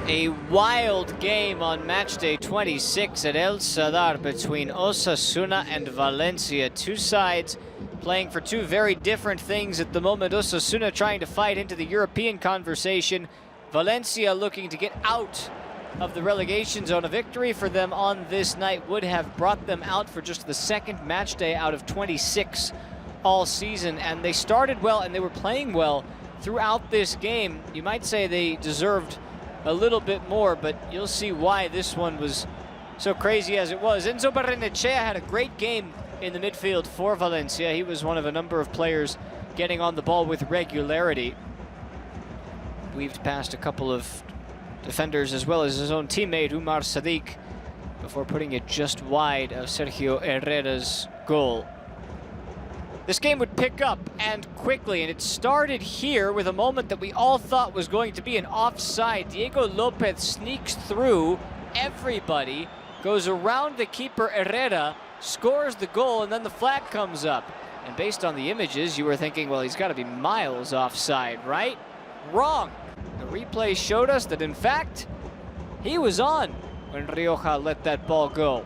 A wild game on Matchday 26 at El Sadar between Osasuna and Valencia. Two sides playing for two very different things at the moment. Osasuna trying to fight into the European conversation. Valencia looking to get out of the relegation zone. A victory for them on this night would have brought them out for just the second match day out of 26 all season. And they started well and they were playing well throughout this game. You might say they deserved a little bit more, but you'll see why this one was so crazy as it was. Enzo Barrenechea had a great game in the midfield for Valencia. He was one of a number of players getting on the ball with regularity. Weaved past a couple of defenders as well as his own teammate Umar Sadiq before putting it just wide of Sergio Herrera's goal. This game would pick up and quickly, and it started here with a moment that we all thought was going to be an offside. Diego Lopez sneaks through everybody, goes around the keeper Herrera, scores the goal, and then the flag comes up. And based on the images, you were thinking, well, he's got to be miles offside, right? Wrong. The replay showed us that, in fact, he was on when Rioja let that ball go.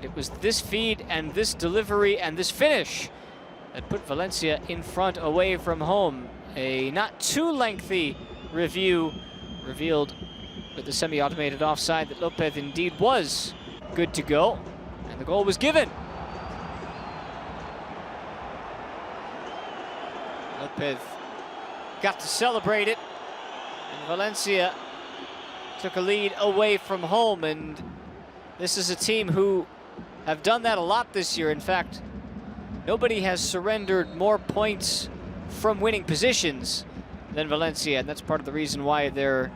It was this feed and this delivery and this finish that put Valencia in front away from home. A not too lengthy review revealed with the semi-automated offside that Lopez indeed was good to go, and the goal was given. Lopez got to celebrate it, and Valencia took a lead away from home, and this is a team who have done that a lot this year. In fact, nobody has surrendered more points from winning positions than Valencia, and that's part of the reason why they're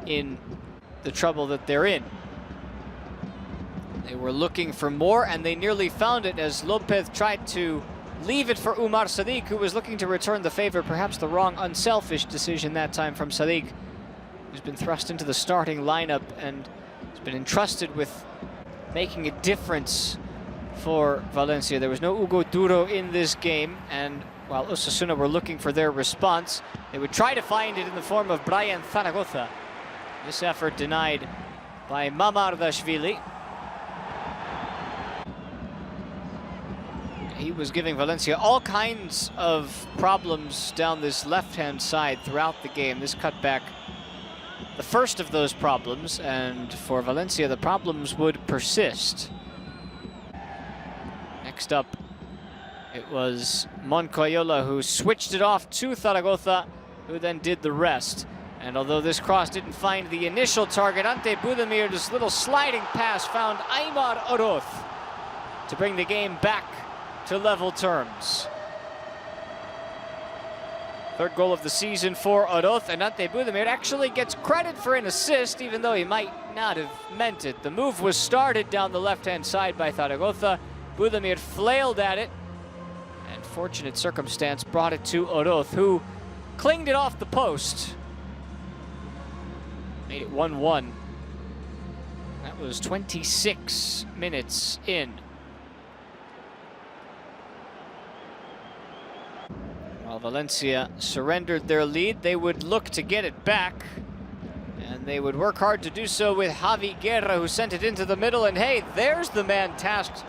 in the trouble that they're in. They were looking for more, and they nearly found it as Lopez tried to leave it for Umar Sadiq, who was looking to return the favor. Perhaps the wrong, unselfish decision that time from Sadiq, who's been thrust into the starting lineup and has been entrusted with making a difference for Valencia. There was no Hugo Duro in this game, and while Osasuna were looking for their response, they would try to find it in the form of Brian Zaragoza. This effort denied by Mamardashvili. He was giving Valencia all kinds of problems down this left-hand side throughout the game. This cutback, the first of those problems, and for Valencia, the problems would persist. Next up, it was Moncoyola who switched it off to Zaragoza, who then did the rest. And although this cross didn't find the initial target, Ante Budemir's little sliding pass found Aymar Oroz to bring the game back to level terms. Third goal of the season for Oroz, and Ante Budemir actually gets credit for an assist, even though he might not have meant it. The move was started down the left-hand side by Zaragoza. Budemir flailed at it, and fortunate circumstance brought it to Oroz, who clinged it off the post. Made it 1-1. That was 26 minutes in. While Valencia surrendered their lead, they would look to get it back, and they would work hard to do so with Javi Guerra, who sent it into the middle, and hey, there's the man tasked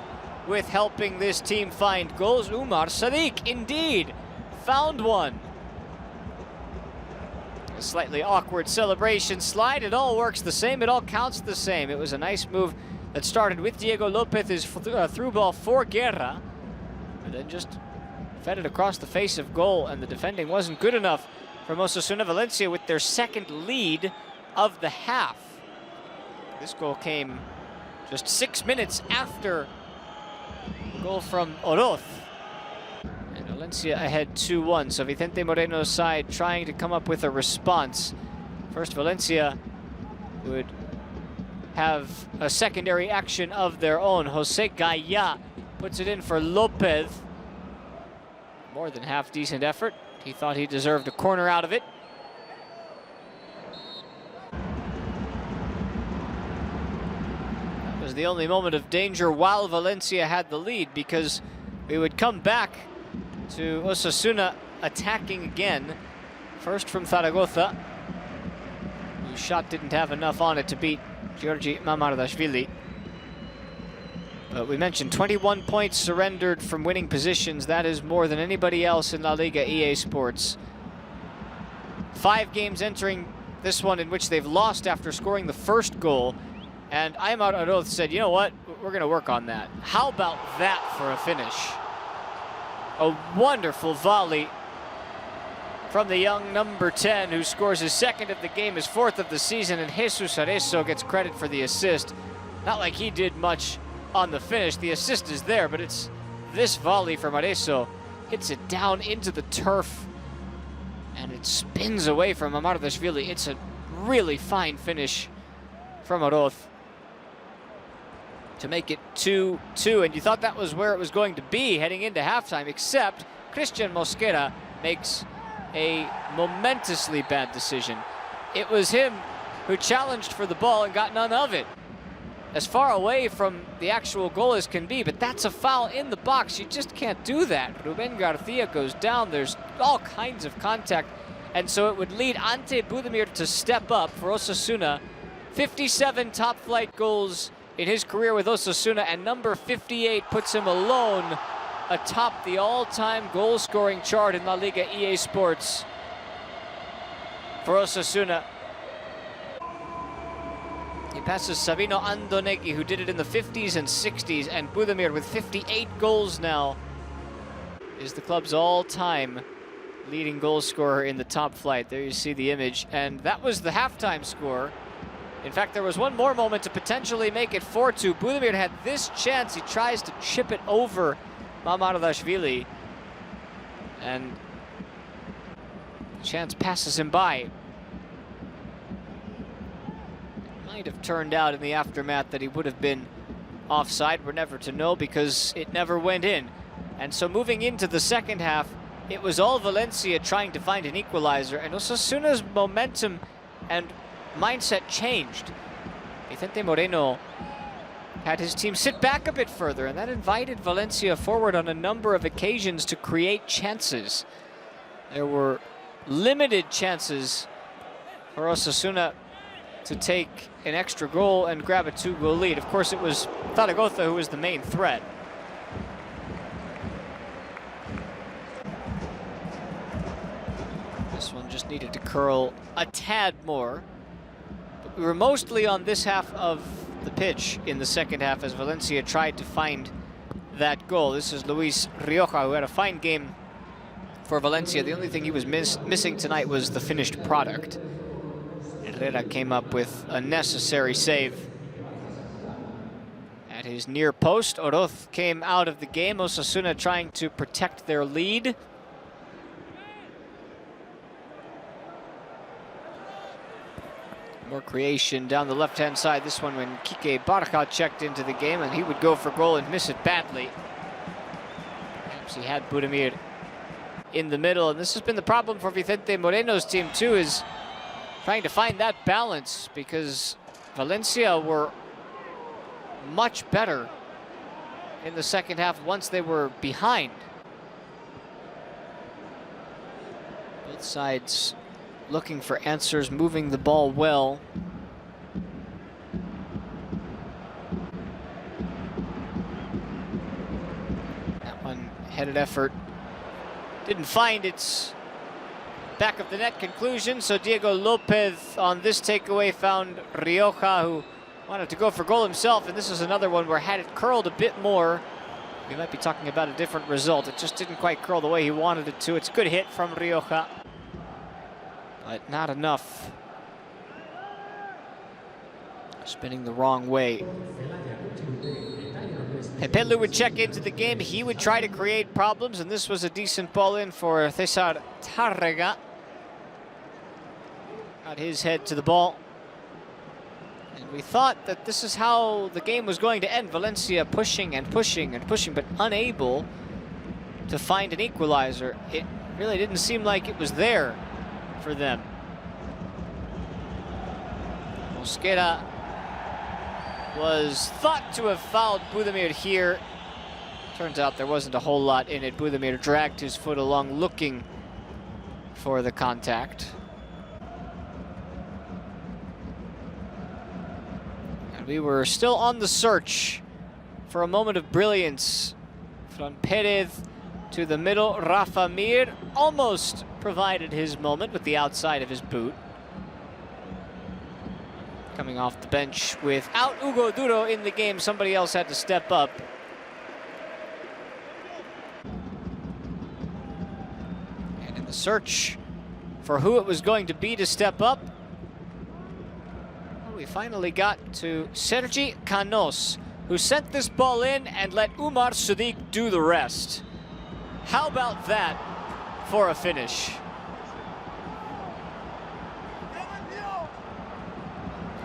with helping this team find goals. Umar Sadiq indeed found one. A slightly awkward celebration slide. It all works the same, it all counts the same. It was a nice move that started with Diego Lopez's through ball for Guerra, and then just fed it across the face of goal, and the defending wasn't good enough from Osasuna. Valencia with their second lead of the half. This goal came just 6 minutes after the goal from Oroz. And Valencia ahead 2-1, so Vicente Moreno's side trying to come up with a response. First, Valencia would have a secondary action of their own. Jose Gaya puts it in for Lopez. More than half decent effort. He thought he deserved a corner out of it. That was the only moment of danger while Valencia had the lead, because we would come back to Osasuna attacking again. First from Zaragoza, whose shot didn't have enough on it to beat Georgi Mamardashvili. But we mentioned 21 points surrendered from winning positions. That is more than anybody else in LaLiga EA Sports. 5 games entering this one in which they've lost after scoring the first goal. And Aymar Aroth said, you know what, we're going to work on that. How about that for a finish? A wonderful volley from the young number 10, who scores his 2nd of the game, his 4th of the season, and Jesus Arezzo gets credit for the assist. Not like he did much on the finish. The assist is there, but it's this volley from Arezzo. Hits it down into the turf, and it spins away from Mamardashvili. It's a really fine finish from Aroth to make it 2-2, and you thought that was where it was going to be heading into halftime, except Christian Mosquera makes a momentously bad decision. It was him who challenged for the ball and got none of it. As far away from the actual goal as can be, but that's a foul in the box. You just can't do that. Ruben Garcia goes down. There's all kinds of contact, and so it would lead Ante Budimir to step up for Osasuna. 57 top-flight goals in his career with Osasuna, and number 58 puts him alone atop the all-time goal-scoring chart in LaLiga EA Sports for Osasuna. He passes Sabino Andonegui, who did it in the 50s and 60s, and Budimir, with 58 goals now, is the club's all-time leading goal scorer in the top flight. There you see the image, and that was the halftime score. In fact, there was one more moment to potentially make it 4-2. Budimir had this chance. He tries to chip it over Mamardashvili, and the chance passes him by. Might have turned out in the aftermath that he would have been offside. We're never to know because it never went in. And so moving into the second half, it was all Valencia trying to find an equalizer, and Osasuna's momentum and mindset changed. Vicente Moreno had his team sit back a bit further, and that invited Valencia forward on a number of occasions to create chances. There were limited chances for Osasuna to take an extra goal and grab a 2-goal lead. Of course, it was Zaragoza who was the main threat. This one just needed to curl a tad more. But we were mostly on this half of the pitch in the second half as Valencia tried to find that goal. This is Luis Rioja, who had a fine game for Valencia. The only thing he was missing tonight was the finished product. Herrera came up with a necessary save at his near post. Oroz came out of the game. Osasuna trying to protect their lead. More creation down the left-hand side. This one when Kike Barca checked into the game, and he would go for goal and miss it badly. Perhaps he had Budimir in the middle, and this has been the problem for Vicente Moreno's team too, is trying to find that balance, because Valencia were much better in the second half once they were behind. Both sides looking for answers, moving the ball well. That one, headed effort, didn't find its back of the net conclusion, so Diego Lopez on this takeaway found Rioja, who wanted to go for goal himself, and this is another one where had it curled a bit more, we might be talking about a different result. It just didn't quite curl the way he wanted it to. It's a good hit from Rioja, but not enough. Spinning the wrong way. Hepelu would check into the game. He would try to create problems, and this was a decent ball in for Cesar Tarrega. Got his head to the ball. And we thought that this is how the game was going to end. Valencia pushing and pushing and pushing, but unable to find an equalizer. It really didn't seem like it was there for them. Mosquera was thought to have fouled Budimir here. Turns out there wasn't a whole lot in it. Budimir dragged his foot along looking for the contact. We were still on the search for a moment of brilliance. From Perez to the middle, Rafa Mir almost provided his moment with the outside of his boot. Coming off the bench without Hugo Duro in the game, somebody else had to step up. And in the search for who it was going to be to step up, well, we finally got to Sergi Canos, who sent this ball in and let Umar Sadiq do the rest. How about that for a finish?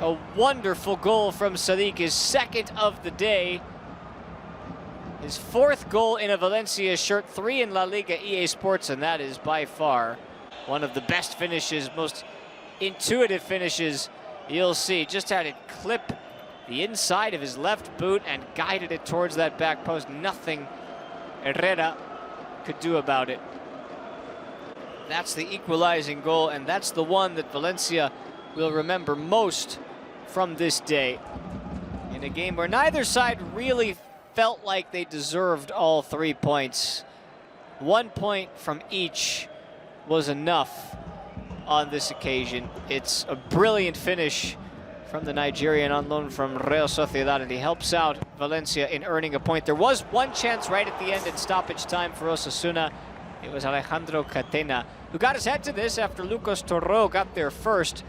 A wonderful goal from Sadiq, his second of the day. His fourth goal in a Valencia shirt, 3 in La Liga EA Sports, and that is by far one of the best finishes, most intuitive finishes you'll see. Just had it clip the inside of his left boot and guided it towards that back post. Nothing Herrera could do about it. That's the equalizing goal, and that's the one that Valencia will remember most from this day. In a game where neither side really felt like they deserved all 3 points. 1 point from each was enough on this occasion. It's a brilliant finish from the Nigerian on loan from Real Sociedad, and he helps out Valencia in earning a point. There was one chance right at the end in stoppage time for Osasuna. It was Alejandro Catena who got his head to this after Lucas Torro got there first.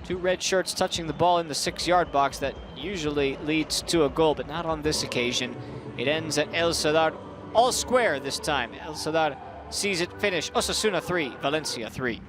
2 red shirts touching the ball in the 6-yard box. That usually leads to a goal, but not on this occasion. It ends at El Sadar, all square this time. El Sadar sees it finish. Osasuna 3, Valencia 3.